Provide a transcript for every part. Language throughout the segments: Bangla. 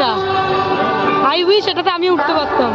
এটা, আই উইশ এটাতে আমি উঠতে পারতাম।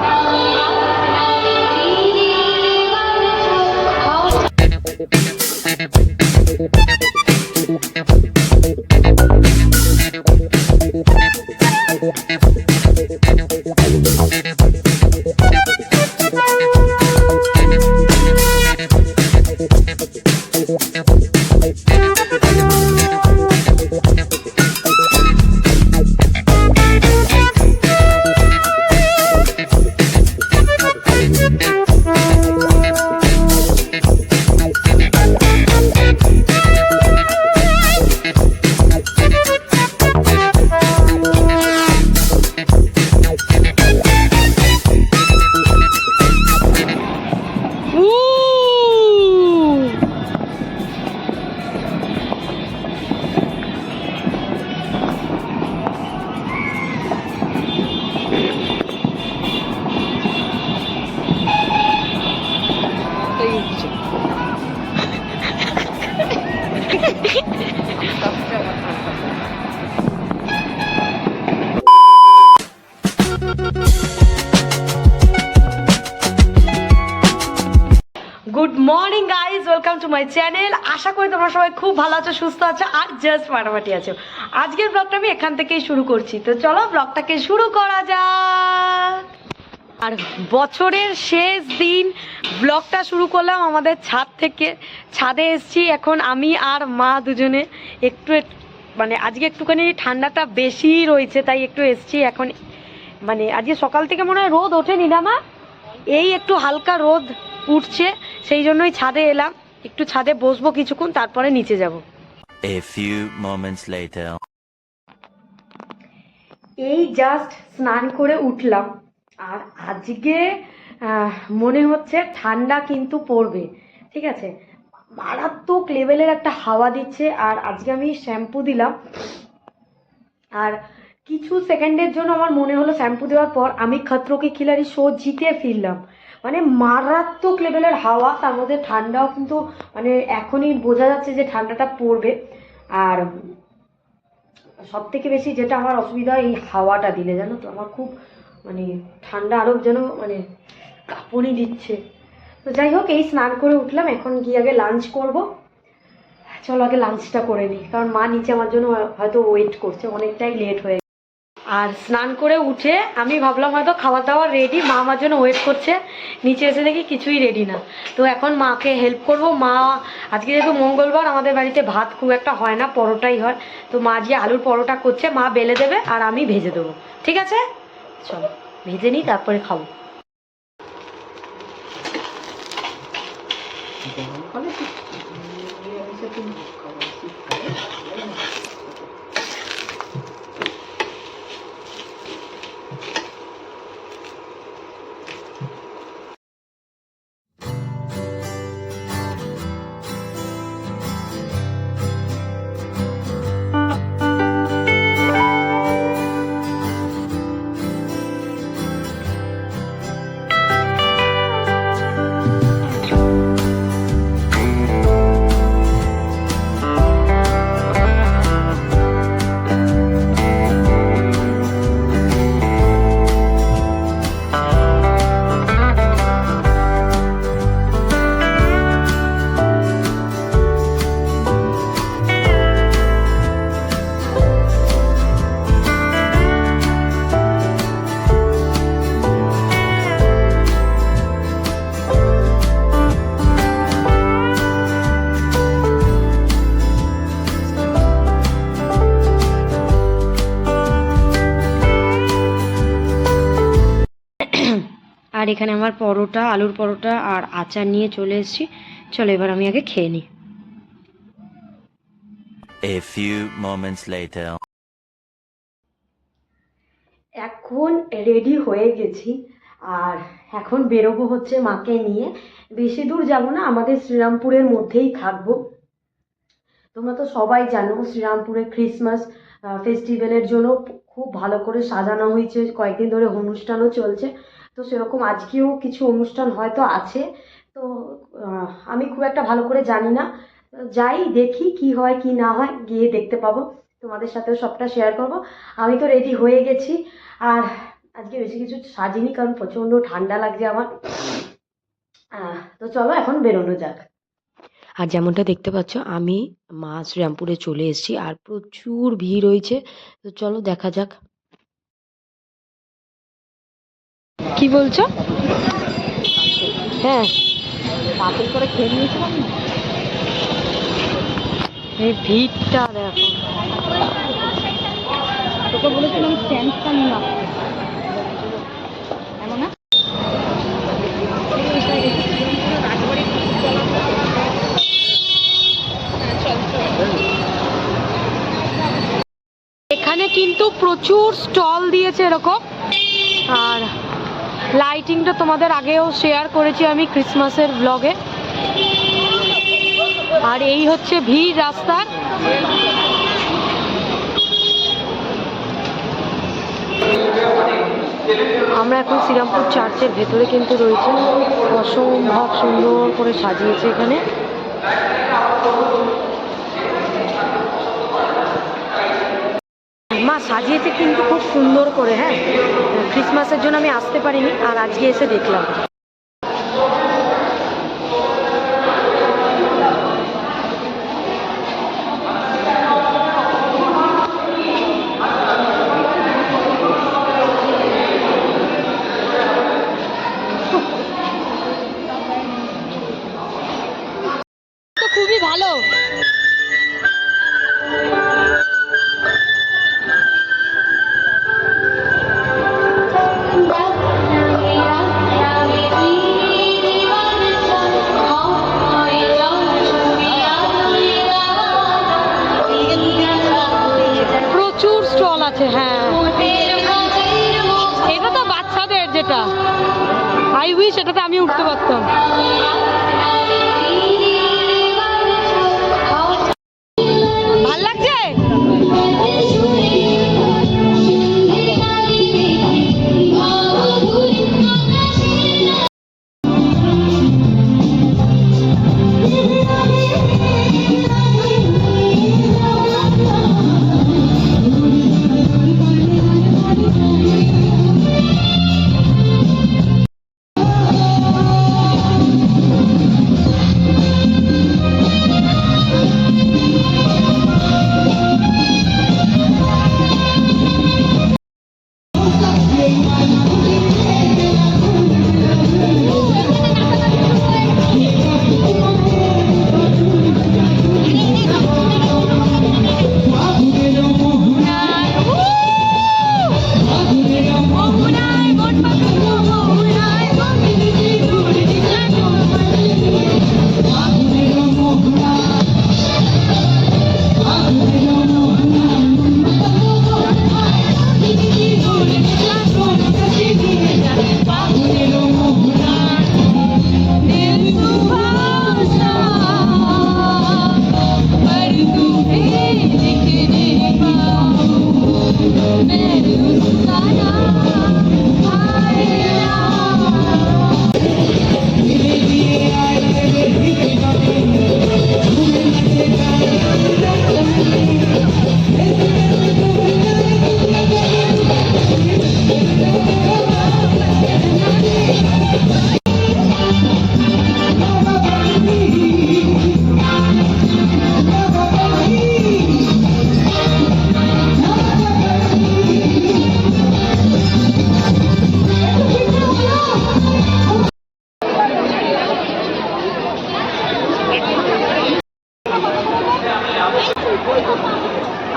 Good morning guys, welcome to my channel. আশা করি তোমরা সবাই খুব ভালো আছো, সুস্থ আছো আর জাস্ট ফাটাফাটি আছো। আজকের ব্লগটা আমি এখান থেকেই শুরু করছি, তো চলো ব্লগটাকে শুরু করা যাক। আর বছরের শেষ দিন ব্লগটা শুরু করলাম আমাদের ছাদ থেকে। ছাদে এসছি এখন আমি আর মা দুজনে। একটু মানে আজকে একটুখানি ঠান্ডাটা বেশি রয়েছে তাই একটু এসছি এখন। মানে আজকে সকাল থেকে মনে হয় রোদ ওঠেনি না মা, এই একটু হালকা রোদ উঠছে, সেই জন্যই ছাদে এলাম। একটু ছাদে বসবো কিছুক্ষণ, তারপরে নিচে যাব। A few moments later. এই জাস্ট স্নান করে উঠলাম, আর আজকে মনে হচ্ছে ঠান্ডা কিন্তু পড়বে। ঠিক আছে, মারাত্মক লেভেলের একটা হাওয়া দিচ্ছে। আর আজকে আমি শ্যাম্পু দিলাম, আর কিছু সেকেন্ডের জন্য আমার মনে হলো শ্যাম্পু দেওয়ার পর আমি খতরো কে খিলাড়ি শো জিতে ফিরলাম। মানে মারাত্মক লেভেলের হাওয়া, তার মধ্যে ঠান্ডাও কিন্তু মানে এখনই বোঝা যাচ্ছে যে ঠান্ডাটা পড়বে। আর সব থেকে বেশি যেটা আমার অসুবিধা এই হাওয়াটা দিলে, জানো তো আমার খুব মানে ঠান্ডা আরও যেন মানে কাঁপুনি দিচ্ছে। তো যাই হোক, এই স্নান করে উঠলাম, এখন গিয়ে আগে লাঞ্চ করব। চলো আগে লাঞ্চটা করে নিই, কারণ মা নিচে আমার জন্য হয়তো ওয়েট করছে, অনেকটাই লেট হয়ে। আর স্নান করে উঠে আমি ভাবলাম হয়তো খাবার দাবার রেডি, মা আমার জন্য ওয়েট করছে। নিচে এসে দেখি কিছুই রেডি না, তো এখন মাকে হেল্প করব। মা আজকে যেহেতু মঙ্গলবার, আমাদের বাড়িতে ভাত খুব একটা হয় না, পরোটাই হয়। তো মা আজকে আলুর পরোটা করছে, মা বেলে দেবে আর আমি ভেজে দেবো। ঠিক আছে, চলো ভেজে নিই, তারপরে খাবো। আর এখানে আমার পরোটা, আলুর পরোটা আর আচার নিয়ে চলে এসেছি। চলো এবার আমি আগে খেয়ে নিই। A few moments later. এখন রেডি হয়ে গেছি, আর এখন বেরোবো হচ্ছে মাকে নিয়ে। বেশি দূর যাব না, আমাদের শ্রীরামপুরের মধ্যেই থাকবো। তোমরা তো সবাই জানো শ্রীরামপুরে ক্রিসমাস ফেস্টিভ্যালের জন্য খুব ভালো করে সাজানো হয়েছে, কয়েকদিন ধরে অনুষ্ঠানও চলছে। তো সেরকম আজকেও কিছু অনুষ্ঠান হয়তো আছে, তো আমি খুব একটা ভালো করে জানি না। যাই দেখি কি হয় কি না হয়, গিয়ে দেখতে পাবো। তোমাদের সাথেও সবটা শেয়ার করব। আমি তো রেডি হয়ে গেছি, আর আজকে বেশি কিছু সাজিনি কারণ প্রচণ্ড ঠান্ডা লাগছে আমার। তো চলো এখন বেরোনো যাক। আর যেমনটা দেখতে পাচ্ছ আমি মা শ্রীরামপুরে চলে এসেছি, আর প্রচুর ভিড় হয়েছে। তো চলো দেখা যাক। কি বলছো? হ্যাঁ, তাড়াতাড়ি করে খেয়ে নিয়েছিলাম না। এই ভিড়টা দেখো। তোকে বলেছিলাম স্ট্যান্ডটা নিয়ে আসতে, এমন না? এখানে কিন্তু প্রচুর স্টল দিয়েছে এরকম, আর লাইটিংটা তোমাদের আগেও শেয়ার করেছি আমি ক্রিসমাসের ব্লগে। আর এই হচ্ছে ভিড় রাস্তার। আমরা এখন শ্রীরামপুর চার্চের ভেতরে কিন্তু রয়েছে, অসম্ভব সুন্দর করে সাজিয়েছে এখানে। মা সাজিয়েছে কিন্তু খুব সুন্দর করে। হ্যাঁ, ক্রিসমাসের জন্য আমি আসতে পারিনি, আর আজকে এসে দেখলাম। তো খুবই ভালো। প্রচুর স্টল আছে। হ্যাঁ, এটা তো বাচ্চাদের, যেটা আই উইশ এটাতে আমি উঠতে পারতাম। ভাল লাগছে।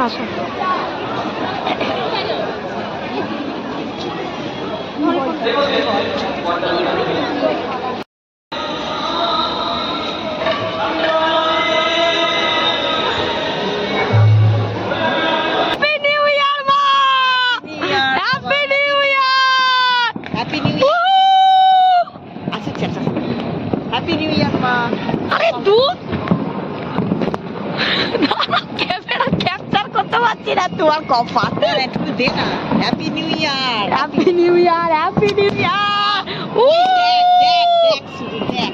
আসো। আরে দুধ ক্যামেরা ক্যাপচার করতে পারছি না তোমার কপাল। একটু দে না। Happy new year. Happy new year, happy new ইয়ার। দেখ শুধু দেখ।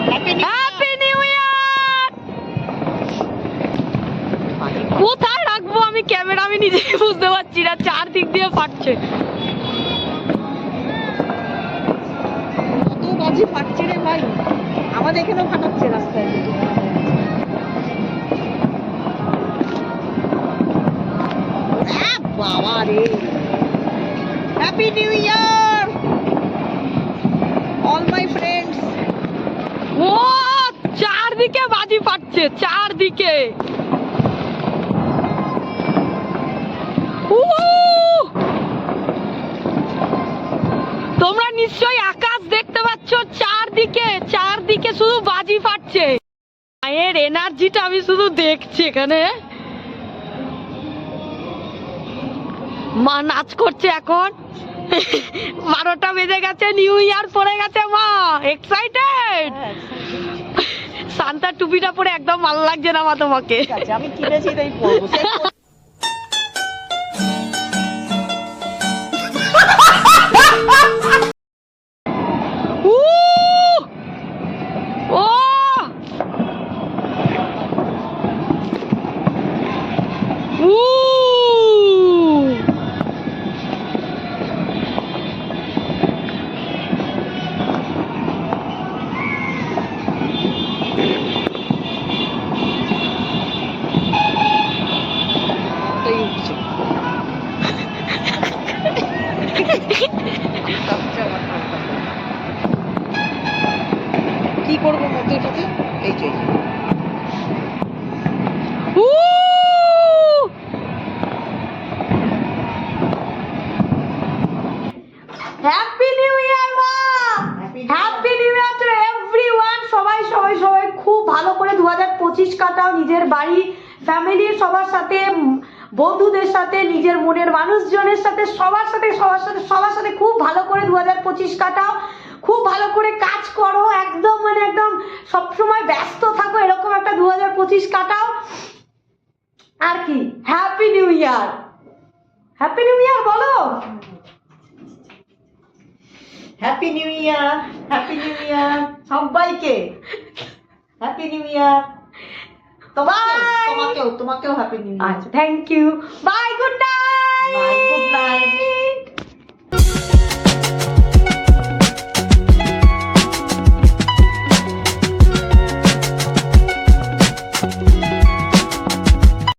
হ্যাপি হ্যাপি নিউ ইয়ার। কোথায় রাখবো আমি ক্যামেরা, আমি নিজেই বুঝতে পারছি না, চারদিক দিয়ে ফাটছে। কত বাজি ফাটছে রে ভাই, আমাদের এখানেও ফাটাচ্ছে রাস্তায়। বাবা রে, happy new year all my friends. ও চারদিকে বাজি ফাটছে, চারদিকে। তোমরা নিশ্চয়ই আকাশ দেখতে পাচ্ছ, চারদিকে চারদিকে শুধু বাজি ফাটছে। মায়ের এনার্জিটা আমি শুধু দেখছি এখানে। মা নাচ করছে এখন। 12টা বেজে গেছে, নিউ ইয়ার পড়ে গেছে, মা এক্সাইটেড। সান্তার টুপিটা পরে একদম ভালো লাগছে না মা তোমাকে। ঠিক আছে, আমি কিনেছি তাই পরবো। ও ওটাই উঠছে। কি করবো মধ্যে এটাতে? এই যে হ্যাপি নিউ ইয়ার মা, happy new year to everyone. সবাই সবাই সবাই খুব ভালো করে 2025 কাটাও, নিজের বাড়ি ফ্যামিলির সবার সাথে, বন্ধুদের সাথে, নিজের মনের মানুষজনের সাথে, সবার সাথে সবার সাথে খুব ভালো করে 2025 কাটাও। খুব ভালো করে কাজ করো, একদম মানে একদম সবসময় ব্যস্ত থাকো, এরকম একটা 2025 কাটাও। আর কি, happy new year, happy new year বলো। Happy new year, happy new year সবাইকে, হ্যাপি নিউ ইয়ার। তোমাকেও হ্যাপি নিউ ইয়ার। আচ্ছা, thank you, bye, good night, good night.